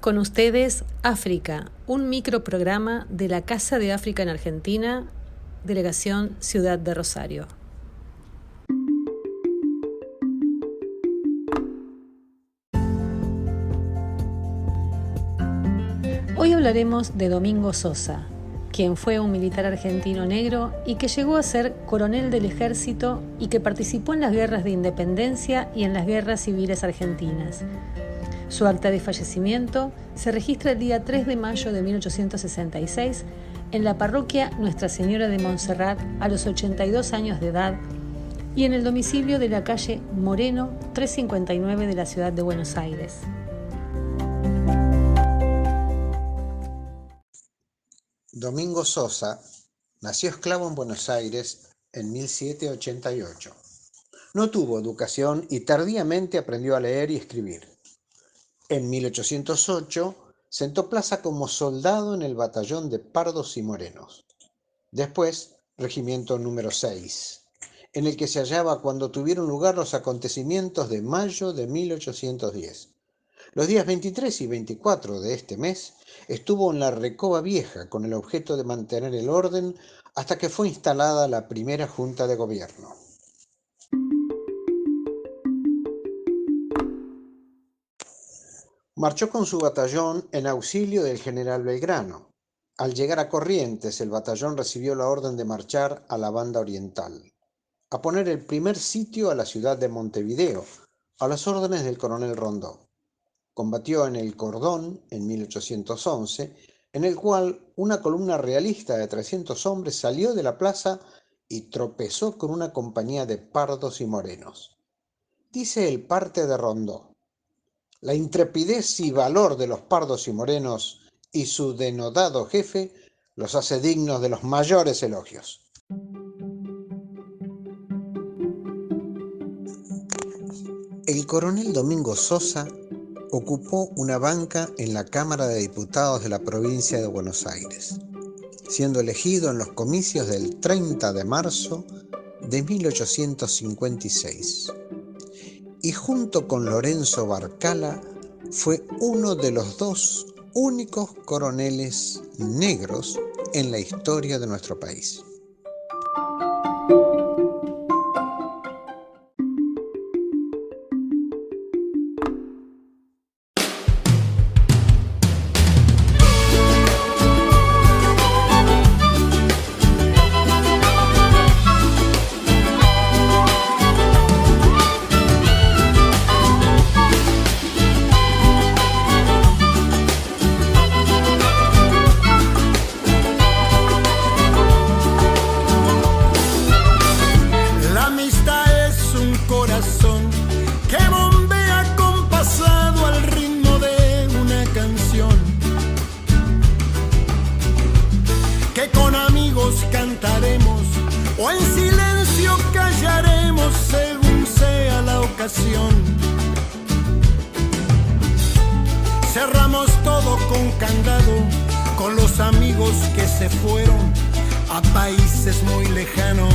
Con ustedes, África, un microprograma de la Casa de África en Argentina, Delegación Ciudad de Rosario. Hoy hablaremos de Domingo Sosa, quien fue un militar argentino negro y que llegó a ser coronel del ejército y que participó en las guerras de independencia y en las guerras civiles argentinas. Su acta de fallecimiento se registra el día 3 de mayo de 1866 en la parroquia Nuestra Señora de Montserrat a los 82 años de edad y en el domicilio de la calle Moreno 359 de la ciudad de Buenos Aires. Domingo Sosa nació esclavo en Buenos Aires en 1788. No tuvo educación y tardíamente aprendió a leer y escribir. En 1808 sentó plaza como soldado en el batallón de Pardos y Morenos. Después, regimiento número 6, en el que se hallaba cuando tuvieron lugar los acontecimientos de mayo de 1810. Los días 23 y 24 de este mes estuvo en la Recoba Vieja con el objeto de mantener el orden hasta que fue instalada la primera Junta de Gobierno. Marchó con su batallón en auxilio del general Belgrano. Al llegar a Corrientes, el batallón recibió la orden de marchar a la banda oriental, a poner el primer sitio a la ciudad de Montevideo, a las órdenes del coronel Rondó. Combatió en el Cordón en 1811, en el cual una columna realista de 300 hombres salió de la plaza y tropezó con una compañía de Pardos y Morenos. Dice el parte de Rondó: la intrepidez y valor de los Pardos y Morenos y su denodado jefe los hace dignos de los mayores elogios. El coronel Domingo Sosa ocupó una banca en la Cámara de Diputados de la provincia de Buenos Aires, siendo elegido en los comicios del 30 de marzo de 1856. Y junto con Lorenzo Barcala fue uno de los dos únicos coroneles negros en la historia de nuestro país. Cerramos todo con candado, con los amigos que se fueron a países muy lejanos.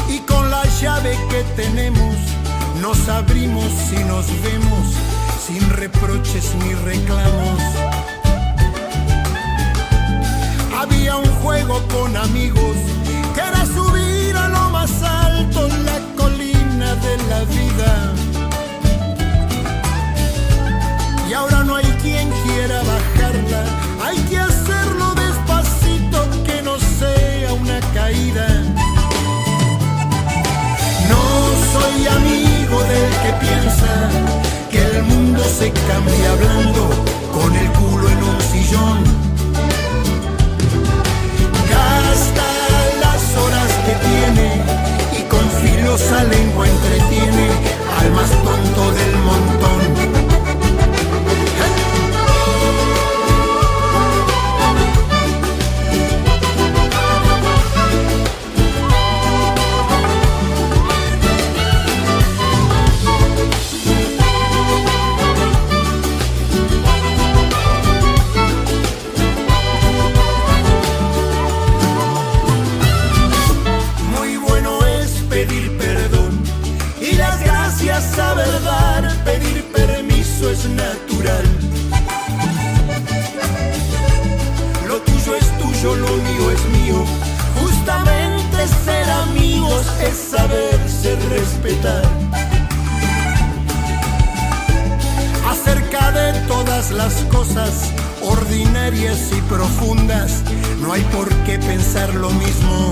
Y con la llave que tenemos, nos abrimos y nos vemos sin reproches ni reclamos. Había un juego con amigos que era subir a lo más alto en la colina de la vida. Y ahora no hay quien quiera bajarla, hay que hacerlo despacito, que no sea una caída. No soy amigo del que piensa que el mundo se cambia hablando con el culo en un sillón. Gasta las cosas ordinarias y profundas, no hay por qué pensar lo mismo.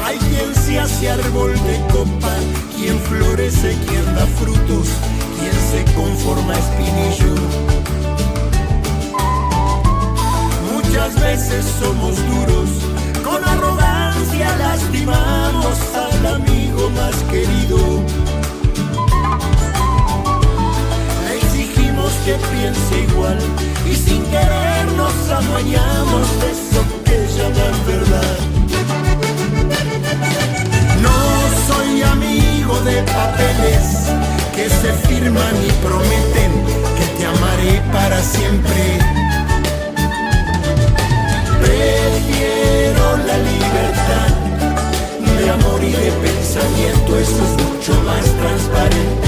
Hay quien se hace árbol de copa, quien florece, quien da frutos, quien se conforma espinillo. Muchas veces somos duros, con arrogancia lastimamos al amigo más querido. Le exigimos que piense igual y sin querer nos adueñamos de eso que llaman verdad. No soy amigo de papeles que se firman y prometen que te amaré para siempre. Prefiero la libertad de amor y de pensamiento, eso es mucho más transparente.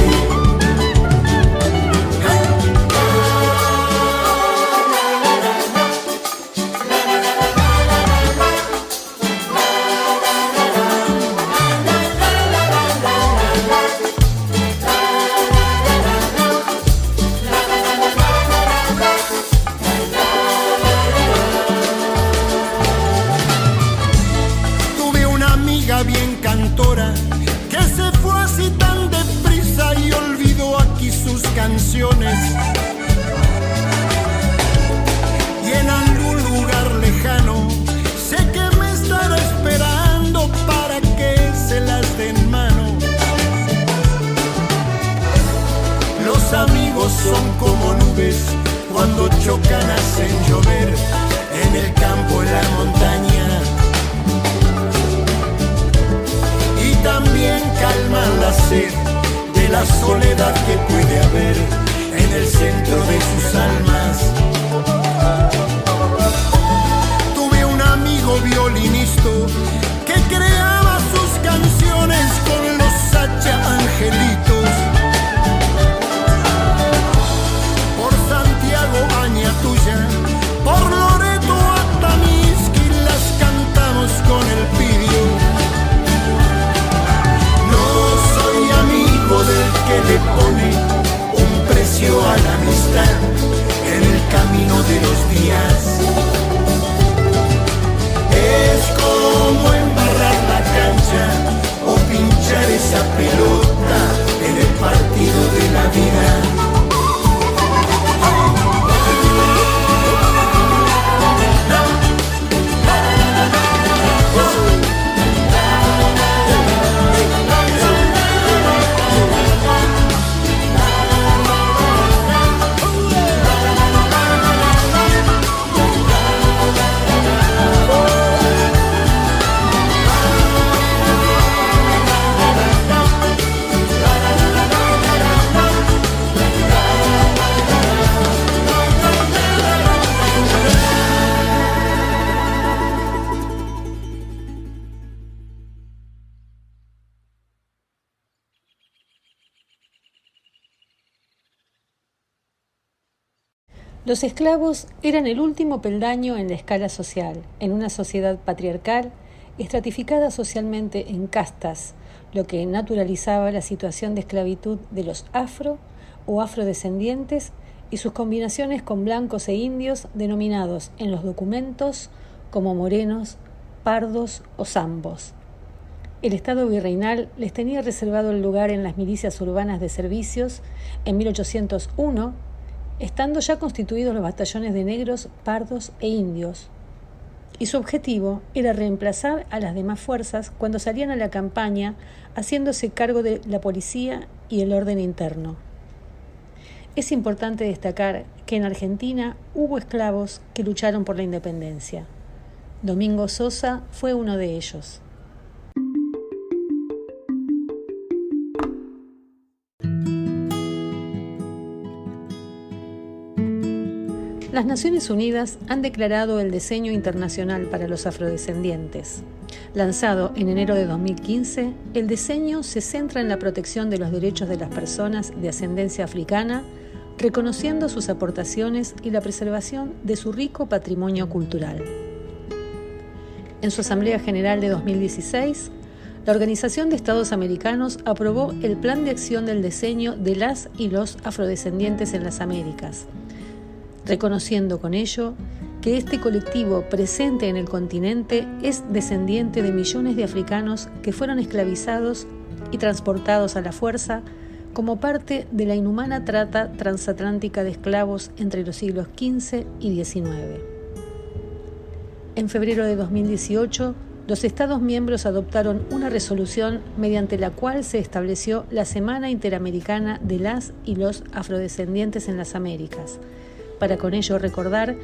Que se fue así tan deprisa y olvidó aquí sus canciones. Y en algún lugar lejano sé que me estará esperando para que se las dé en mano. Los amigos son como nubes, cuando chocan hacen llover, en el campo, en la montaña. También calman la sed de la soledad que puede haber en el centro de sus almas. Tuve un amigo violinista que creaba sus canciones con los Sacha Angelitos. Por Santiago Añatuya, por Loreto Atamisqui las cantamos con el pidio. Del que le pone un precio a la amistad en el camino de los días. Es como embarrar la cancha o pinchar esa pelota en el partido de la vida. Los esclavos eran el último peldaño en la escala social, en una sociedad patriarcal, estratificada socialmente en castas, lo que naturalizaba la situación de esclavitud de los afro o afrodescendientes y sus combinaciones con blancos e indios denominados en los documentos como morenos, pardos o zambos. El Estado virreinal les tenía reservado el lugar en las milicias urbanas de servicios en 1801, estando ya constituidos los batallones de negros, pardos e indios, y su objetivo era reemplazar a las demás fuerzas cuando salían a la campaña, haciéndose cargo de la policía y el orden interno. Es importante destacar que en Argentina hubo esclavos que lucharon por la independencia. Domingo Sosa fue uno de ellos. Las Naciones Unidas han declarado el Diseño Internacional para los Afrodescendientes. Lanzado en enero de 2015, el diseño se centra en la protección de los derechos de las personas de ascendencia africana, reconociendo sus aportaciones y la preservación de su rico patrimonio cultural. En su Asamblea General de 2016, la Organización de Estados Americanos aprobó el Plan de Acción del Diseño de las y los afrodescendientes en las Américas, reconociendo con ello que este colectivo presente en el continente es descendiente de millones de africanos que fueron esclavizados y transportados a la fuerza como parte de la inhumana trata transatlántica de esclavos entre los siglos XV y XIX. En febrero de 2018, los Estados miembros adoptaron una resolución mediante la cual se estableció la Semana Interamericana de las y los afrodescendientes en las Américas, para con ello recordar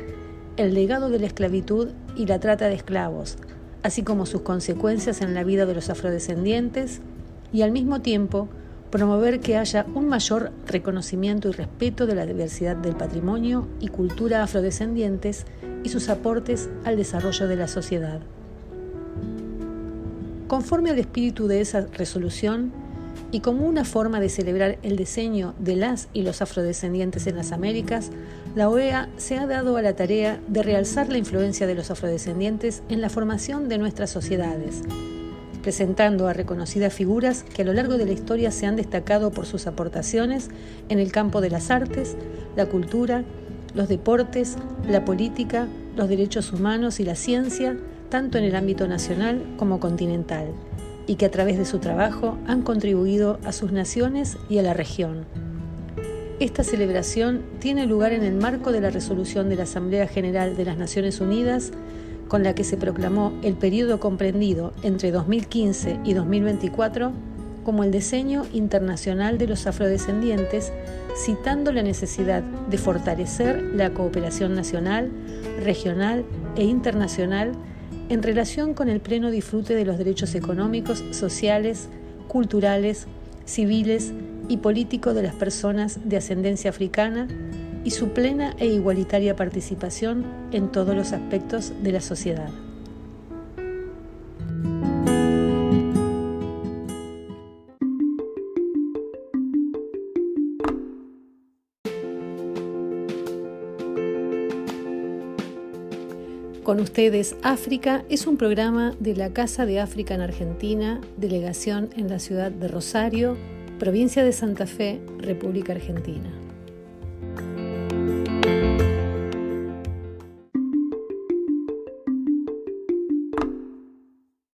el legado de la esclavitud y la trata de esclavos, así como sus consecuencias en la vida de los afrodescendientes, y al mismo tiempo promover que haya un mayor reconocimiento y respeto de la diversidad del patrimonio y cultura afrodescendientes y sus aportes al desarrollo de la sociedad. Conforme al espíritu de esa resolución, y como una forma de celebrar el diseño de las y los afrodescendientes en las Américas, la OEA se ha dado a la tarea de realzar la influencia de los afrodescendientes en la formación de nuestras sociedades, presentando a reconocidas figuras que a lo largo de la historia se han destacado por sus aportaciones en el campo de las artes, la cultura, los deportes, la política, los derechos humanos y la ciencia, tanto en el ámbito nacional como continental, y que a través de su trabajo han contribuido a sus naciones y a la región. Esta celebración tiene lugar en el marco de la resolución de la Asamblea General de las Naciones Unidas, con la que se proclamó el periodo comprendido entre 2015 y 2024 como el Diseño Internacional de los Afrodescendientes, citando la necesidad de fortalecer la cooperación nacional, regional e internacional en relación con el pleno disfrute de los derechos económicos, sociales, culturales, civiles y políticos de las personas de ascendencia africana y su plena e igualitaria participación en todos los aspectos de la sociedad. Con ustedes, África es un programa de la Casa de África en Argentina, delegación en la ciudad de Rosario, provincia de Santa Fe, República Argentina.